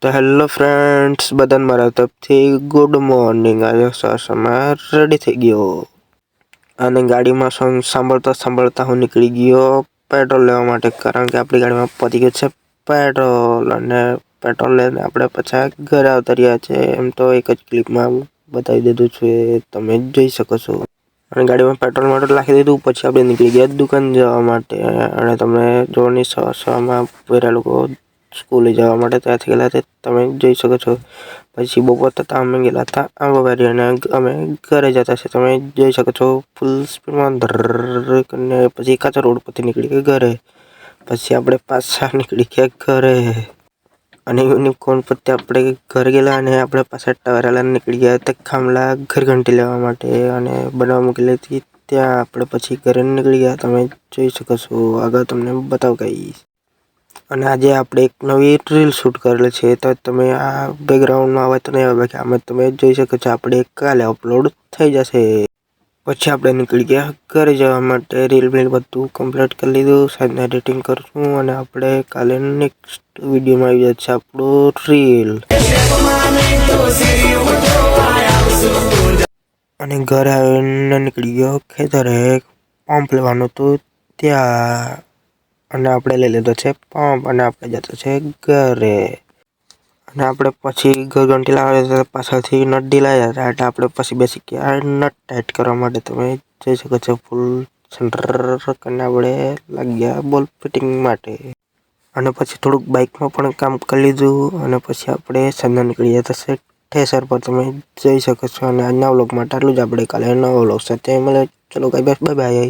તો hello friends, બધાને મારા તરફથી ગુડ મોર્નિંગ। આજે સવારમાં રેડી થઈ ગયો અને ગાડીમાં સોંગ સાંભળતા હું નીકળી ગયો પેટ્રોલ લેવા માટે, કારણ કે આપણી ગાડીમાં પતી ગયું છે પેટ્રોલ। અને પેટ્રોલ લઈને આપણે પાછા ઘરે આવતા રહ્યા છે। એમ તો એક જ ક્લિપમાં બતાવી દીધું છે, તમે જોઈ શકો છો। અને ગાડીમાં પેટ્રોલ મોટર નાખી દીધું, પછી આપણે નીકળી ગયા દુકાન જવા માટે। અને તમે જોવાની સવારમાં પેલા લોકો સ્કૂલે જવા માટે ત્યાંથી ગયેલા તે તમે જોઈ શકો છો। પછી બપોર થતાં અમે ગયેલા હતા આંબાવાડી અને અમે ઘરે જતા છે, તમે જોઈ શકો છો। ફૂલ સ્પીડમાં કરીને પછી કાચા રોડ પરથી નીકળી ગયા ઘરે। પછી આપણે પાછા નીકળી ગયા ઘરે અને યુનિકોર્ન પરથી આપણે ઘરે ગયેલા અને આપણે પાછા ટાવરવાળા નીકળી ગયા હતા ખામલા ઘરઘંટી લેવા માટે અને બનાવવા મૂકેલી હતી ત્યાં આપણે પછી ઘરે નીકળી ગયા, તમે જોઈ શકો છો। આગળ તમને બતાવ ગાઈસ। અને આજે આપણે એક નવી રીલ શૂટ કરેલી છે, તો તમે આ બેકગ્રાઉન્ડમાં અવાજ તો નહીં આવે, બાકી આમાં તમે જોઈ શકો છો। આપણે કાલે અપલોડ થઈ જશે। પછી આપણે નીકળી ગયા ઘરે જવા માટે, રીલ બધું કમ્પ્લીટ કરી લીધું, સાંજના એડિટિંગ કરશું અને આપણે કાલે નેક્સ્ટ વિડીયોમાં આવી જશે આપણું રીલ। અને ઘરે આવીને નીકળી ગયો ખેતરે પંપ લેવાનું હતું ત્યાં, અને આપણે લઈ લીધો છે પંપ અને આપણે જતો છે ઘરે। અને આપણે પછી ઘરઘંટી લાવ્યા પાછળથી નટ ઢીલાયા હતા એટલે આપણે પછી બેસી ગયા નટ ટાઈટ કરવા માટે, તમે જોઈ શકો છો। ફૂલ સેન્ટર કરીને આપણે લાગ્યા બોલ ફિટિંગ માટે અને પછી થોડુંક બાઇકમાં પણ કામ કરી લીધું અને પછી આપણે સાંજના નીકળી જતા છે ઠેસર પર, તમે જોઈ શકો છો। અને આજના વ્લોગ માટે આટલું જ, આપણે કાલે નવો વ્લોગ સાથે મળે, ચલો બાય બાય।